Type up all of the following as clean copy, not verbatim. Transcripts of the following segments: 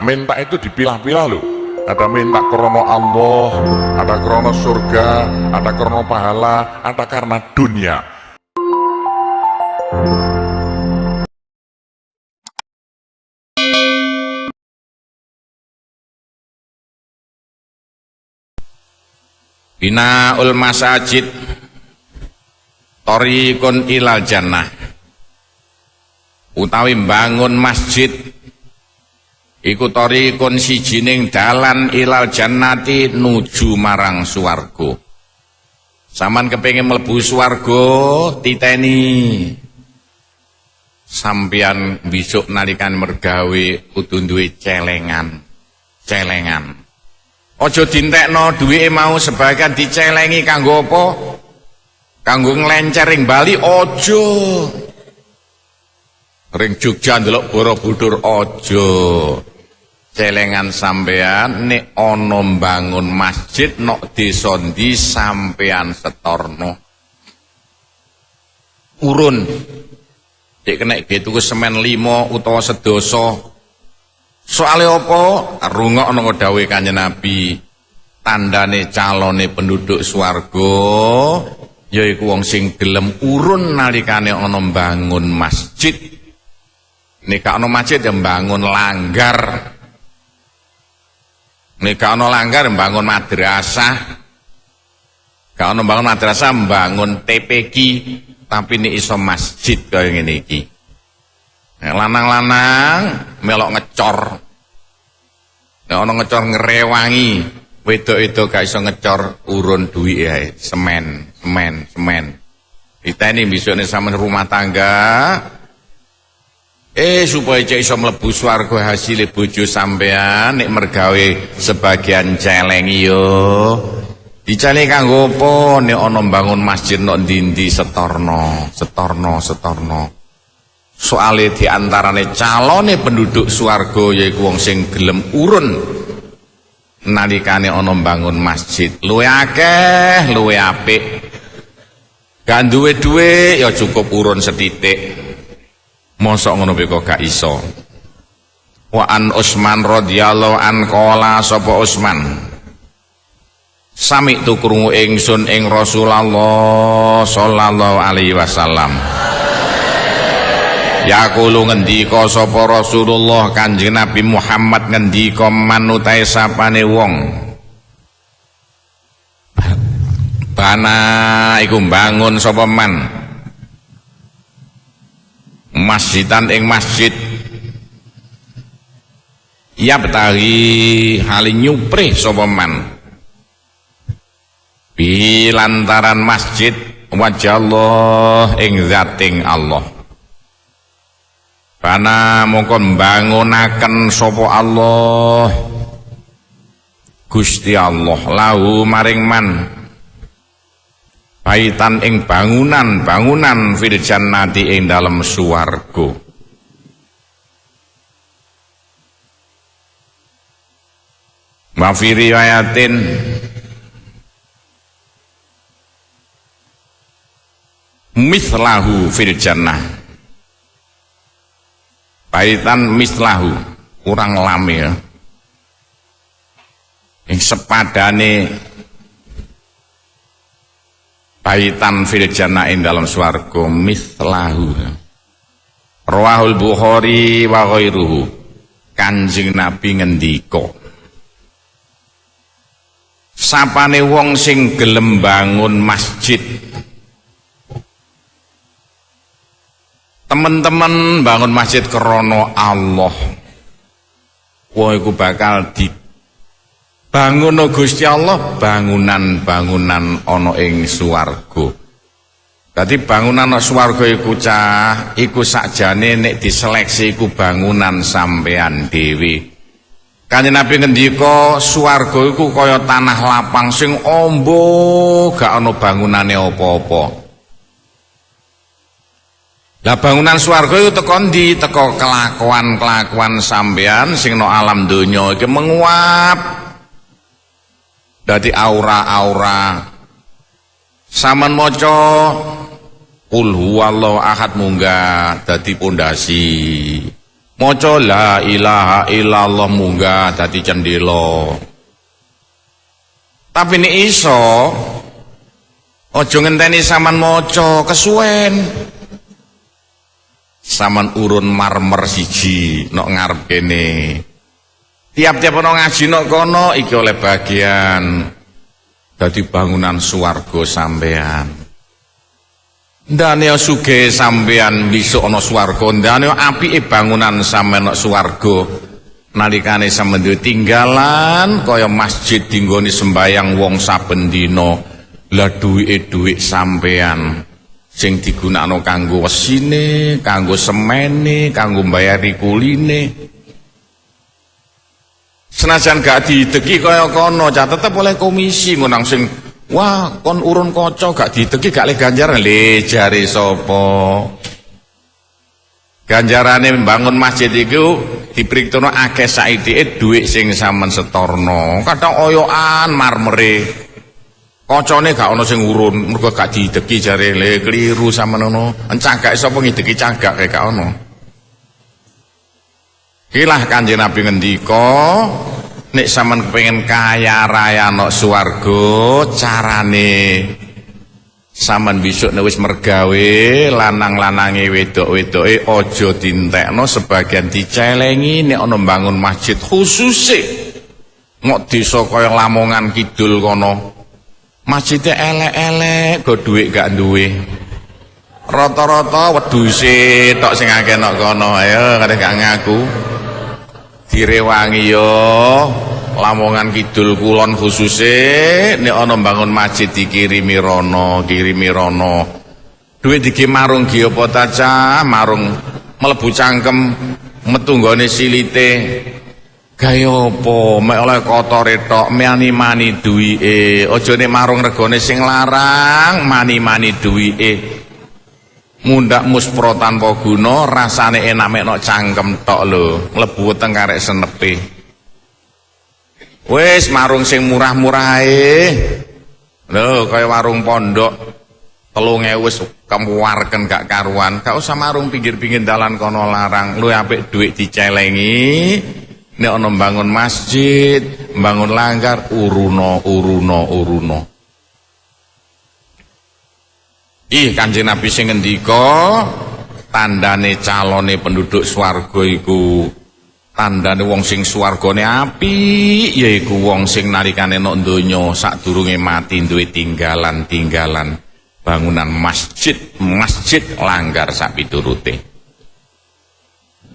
minta itu dipilah-pilah loh. Ada minta krono Allah, ada krono surga, ada krono pahala, ada karena dunia. Binaul masajid thariqun ilal jannah, utawi bangun masjid iku thariqun sijining dalan ilal jannati nuju marang swarga. Saman kepengin mlebu swarga titeni sampeyan besok nalikan mergawe kudu duwe celengan. Ojo dintekno duwike mau sebagian dicelengi kanggo apa? Kanggo nglencer ring Bali ojo. Ring Jogja ndelok Borobudur ojo. Celengan sampean nek ana mbangun masjid nok desa ndi sampean setorno. Urun. Nek kena tuku semen 5 utawa sedasa. Soale apa? Rungokno dawuhe Kanjeng Nabi, tandane calone penduduk swarga yaiku wong sing gelem urun nalikane ana mbangun masjid. Nek ana masjid ya mbangun langgar. Nek ana langgar mbangun madrasah. Gak ana mbangun madrasah mbangun TPQ, tapi nek iso masjid kaya ngene iki. Lanang-lanang melok ngecor. Nek ana ngecor ngrewangi, wedok-wedok gak iso ngecor urun duwike ae, semen. Diteni besokne sampeyan rumah tangga supaya cek iso mlebu swarga hasile bojo sampean nek mergawe sebagian celengi yo. Dicale kanggo apa nek ana mbangun masjid nok ndi-ndi setorno. Soale diantarane calone penduduk swarga yaiku wong sing gelem urun nalikane ana mbangun masjid. Luwe akeh, luwe apik. Gak duwe dhuwit ya cukup urun setitik. Mosok ngono kok gak iso. Wa an Utsman radhiyallahu an qala sapa Utsman. Sami tu krungu ingsun ing Rasulullah sallallahu alaihi wasallam. Yaqulu ngendika sapa Rasulullah Kanjeng Nabi Muhammad ngendika manutai sapane wong bana iku mbangun sapa man masjidan ing masjid ya betahi hali nyupre sapa man bilantaran masjid wajah Allah ing zating Allah. Bana mongko mbangunaken sapa Allah Gusti Allah lahu maring man baitan ing bangunan fil jannati ing dalem swarga. Wa fi riwayatin mislahu fil jannah, baitan mislahu kurang lame ya, yang sepadane baitan fil jannah ing dalam swarga mislahu. Rawahul Bukhari wa ghairuhu. Kanjeng Nabi ngendika sapane wong sing gelem bangun masjid, teman-teman bangun masjid krana Allah, wah iku bakal dibangun Gusti Allah bangunan-bangunan ana ing swarga. Dadi bangunan swarga iku cah iku sakjane nek diseleksi iku bangunan sampean dhewe. Kanjeng Nabi ngendika swarga iku kaya tanah lapang sing amba gak ana bangunane apa-apa. Lah bangunan swarga itu teko ndi? Teko kelakuan sampean sing no alam donya iki menguap. Dadi aura-aura. Saman maca Qul huwallahu ahad munggah dadi pondasi. maca la ilaha illallah munggah dadi cendela. Tapi nek iso aja ngenteni sampean maca kesuwen. Sampean urun marmer siji nok ngarep kene. Tiap-tiap ana ngaji nok kono iki oleh bagian dadi bangunan swarga sampean. Ndane sugih sampean besok ana swarga, ndane apike bangunan sampean nok swarga. Nalikane sampeyan duwe tinggalan kaya masjid dinggone sembayang wong saben dina, lah duwike sampeyan sing digunakno kanggo wesine, kanggo semene, kanggo mbayari kuline. Senajan gak dideki kaya kono, tetep oleh komisi ngonang sing wah kon urun kaca gak dideki gak le ganjaran le jare sapa? Ganjarane membangun masjid iku dipriktono akeh saithike dhuwit sing sampean setorno. Kadang oyokan marmere. Kacane gak ana sing urun, mergo gak dideki jare le kliru sampean ngono. Encagak sapa ngideki cagak gak ana. Ikilah Kanjeng Nabi ngendika, nek sampean kepengin kaya raya nok swarga, carane sampean besok nek wis mergawe lanang-lanange wedok-wedoke aja dintekno sebagian dicelengi nek ana mbangun masjid khususe ngok desa kaya Lamongan Kidul kono masjidnya elek-elek go dhuwit gak duwe rata-rata wedhuse tok sing akeh nok kono ayo kadang gak ngaku direwangi yo Lamongan Kidul Kulon khususe nek ana mbangun masjid dikirimi rono duit diki marung gi apa ta cah marung mlebu cangkem metu nggone silite gaya apa mek oleh kotore tok mani-mani duwike aja nek marung regane sing larang mani-mani duwike mundak muspro tanpa guna rasane enak mek nok cangkem tok lho mlebu teng karek senepe. Wes marung sing murah-murah lho kaya warung pondok 3.000 wis kemuarken gak karuan gak usah marung pinggir-pinggir dalan kono larang lu apik duit dicelengi nek ana mbangun masjid mbangun langgar uruno Kanjeng Nabi sing ngendika tandane calone penduduk swarga iku tandane wong sing swargane apik yaiku wong sing nalikane nok donya sadurunge mati duwe tinggalan bangunan masjid langgar sak piturute.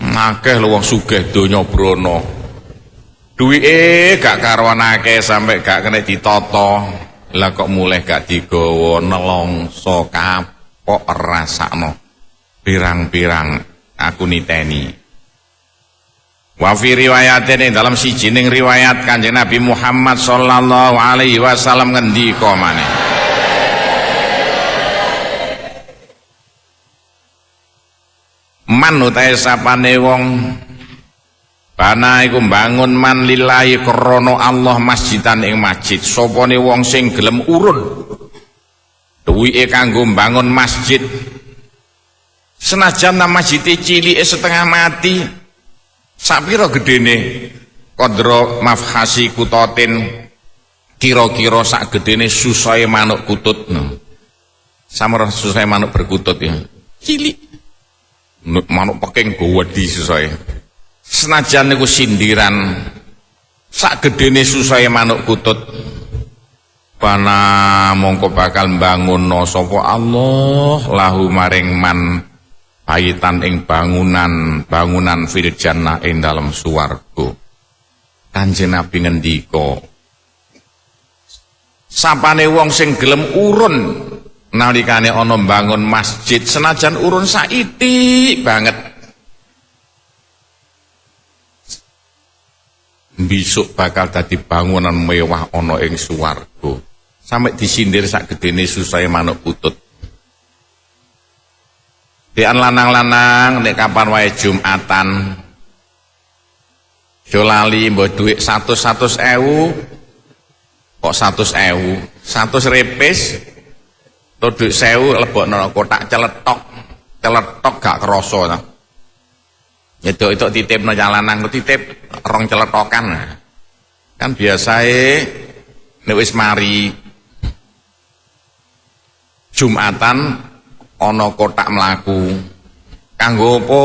Akeh lho wong sugih donya brana. Duwike gak karuan akeh sampe gak kena ditata. Lah kok mulih gak digawa nelongso kapok rasakno. Pirang-pirang aku niteni. Wa fi riwayatin dalam sijining riwayat Kanjeng Nabi Muhammad sallallahu alaihi wasallam ngendika maneh man utahe sapane wong bana iku mbangun man lillahi krana Allah masjidan ing masjid sopane wong sing gelem urun duwike kanggo mbangun masjid senajan masjid cilike setengah mati sapira gedene kodro mafhasi kutotin kira-kira sak gedene susahe manuk kutut samara susahe manuk berkutut ya cilik manuk peking gowedi susahe senajan niku sindiran sak gedene susahe manuk kutut bana mongko bakal mbangunna sapa Allah lahu maring man paitan ing bangunan fil jannah ing dalam swarga. Kanjeng Nabi ngendika sapane wong sing gelem urun nalikane ana mbangun masjid senajan urun saithik banget besok bakal dadi bangunan mewah ana ing swarga sampe disindir sak gedene susahe manuk kutut. Dian lanang-lanang nek kapan wae Jumatan jo lali mbok dhuwit 100.000 kok 100.000 100 repis to dhuwit 1.000 lebokno kotak celetok gak krasa ta Nyedok-edok titipno jalanan ku titip rong celetokan. Kan biasae nek wis mari Jumatan ana kotak mlaku. Kanggo apa?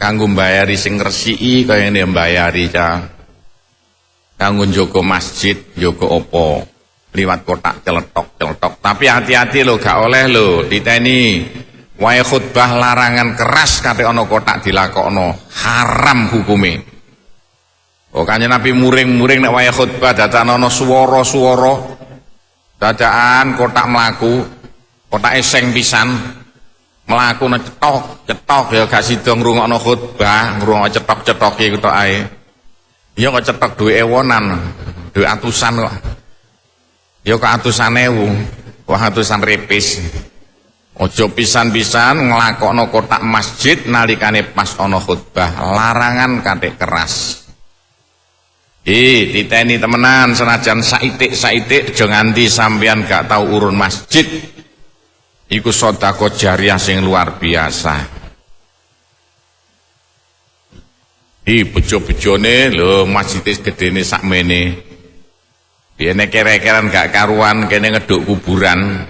Kanggo mbayari sing ngresiki kaya ngene mbayari cah. Kanggo njogo masjid, njogo apa? Liwat kotak celetok. Tapi hati-hati lho, gak oleh lho diteni. Wae khutbah larangan keras kate ana kotak dilakokno, haram hukume. Oh Kanjeng Nabi muring-muring nek wae khutbah dadakan ana swara-swara. Dadakan kotak mlaku, kotak eseng pisan. Mlaku cetok ya gak sida ngrungokno khutbah, ngrungokno cetok-cetoke kuwi tok ae. Ya kok cetok duwe ewonan, duwe atusan kok. Ya kok atusan ewu, kok atusan repis. Ojo pisan-pisan nglakokno kotak masjid nalikane pas ana khutbah, larangan kate keras. Diteni temenan senajan saitik aja nganti sampean gak tau urun masjid. Iku sedekah jariah sing luar biasa. Bejo-bejone lho masjid gedene sakmene. Biyen kere-keran gak karuan kene ngeduk kuburan.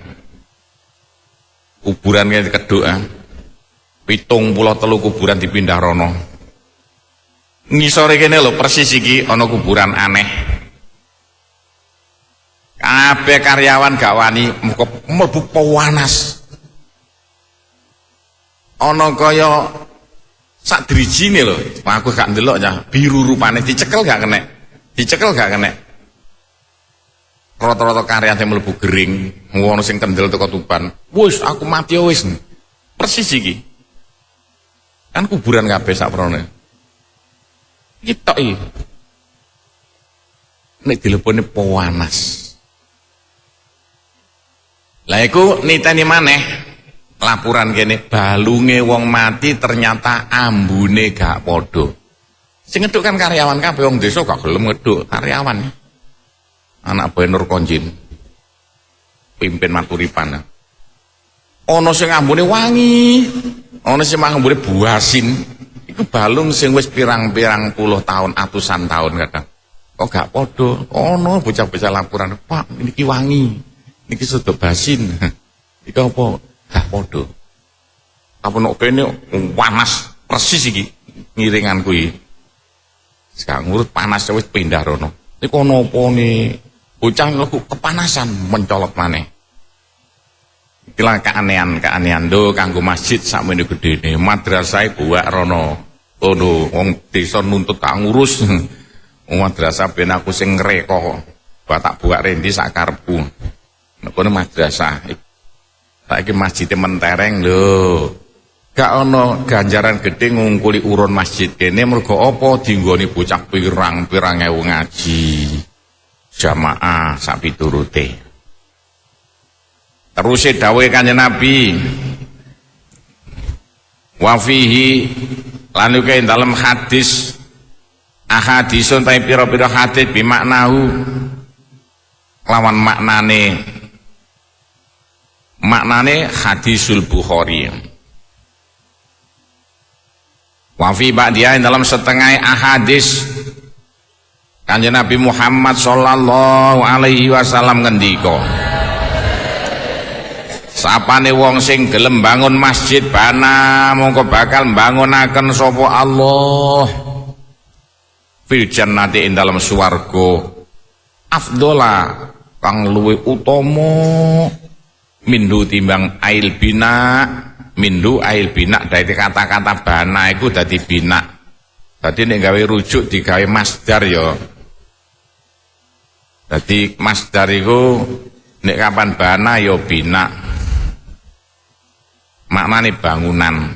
Kuburan kene keduk 73 kuburan dipindah rono. Ngisore kene lho persis iki ana kuburan aneh. Kabeh karyawan gak wani mlebu panas. Ana kaya sak drijine lho, aku gak ndelok ya, biru rupane dicekel gak kena. Rata-rata karyawan sing mlebu gering, ngono sing kendel teko Tuban. Wis aku mati wis. Persis iki. Kan kuburan kabeh sak prone. Iki tok iki. Nek dilepone panas. Lah iku niteni maneh laporan kene balunge wong mati ternyata ambune gak padha. Sing ngeduk kan karyawan kabeh wong desa gak gelem ngeduk karyawan. Anak Bae Nur Konjin. Pimpin Maturipan. Ana sing ambune wangi, ana sing ambune buasin. Iku balung sing wis pirang-pirang puluh tahun, atusan tahun kadang. Kok gak padha? Ana bocah-bocah laporan, "Pak, niki wangi. Niki sedok basin." Iku apa? Gak padha. Apa nek kene panas persis iki ngiringan kuwi. Sekarang ngurut panas wis pindah rono. Iku ana apa ne? Bocah kepanasan mencolot maneh. Ikilah keanehan lho kanggo masjid sakmene gedene. Madrasah buak rono. Ono wong desa nuntut gak ngurus. Wong madrasah ben aku sing ngreka. Tak buak rendi sak karepku. Nek kono madrasah. Saiki masjide mentereng lho. Gak ono ganjaran gedhe ngungkuli urun masjid kene mergo apa dinggoni bocah pirang-pirang ewu ngaji. Jamaah sak piturute. Terus dawuhe Kanjeng Nabi. Wa fihi lan uga dalam hadis ahadisun ta pira-pira hadis bimaknahu lawan maknane hadisul Bukhari. Wa fi ba'diha dalam setengah ahadis Kanjeng Nabi Muhammad sallallahu alaihi wasallam ngendika, sapane wong sing gelem bangun masjid bana mongko bakal bangunaken sapa Allah fil jannati ing dalam swarga afdola kang luwih utama mindu timbang ail bina. Mindu ail bina dari kata-kata bana iku dadi bina. Dadi nek gawe rujuk digawe masdar ya. Dadi masdar iku nek kapan bana ya bina. Maknane bangunan.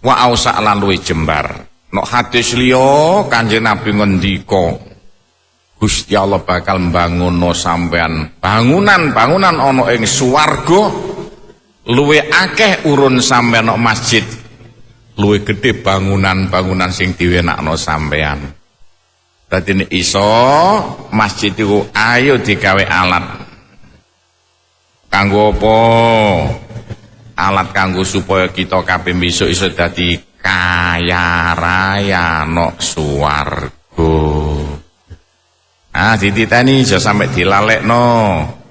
Wa ausa lan luwih jembar. Nek hadis liya Kanjeng Nabi ngendika Gusti Allah bakal mbangunno sampean bangunan-bangunan ana ing swarga luwih akeh urun sampean nek masjid. Luwih gedhe bangunan-bangunan sing diwenakno sampean. Dadi nek iso masjid iku ayo digawe alat. Kanggo apa? alat kanggo supaya kita kabeh besok iso dadi kaya raya nok swarga. Ah dititeni aja sampe dilalekno.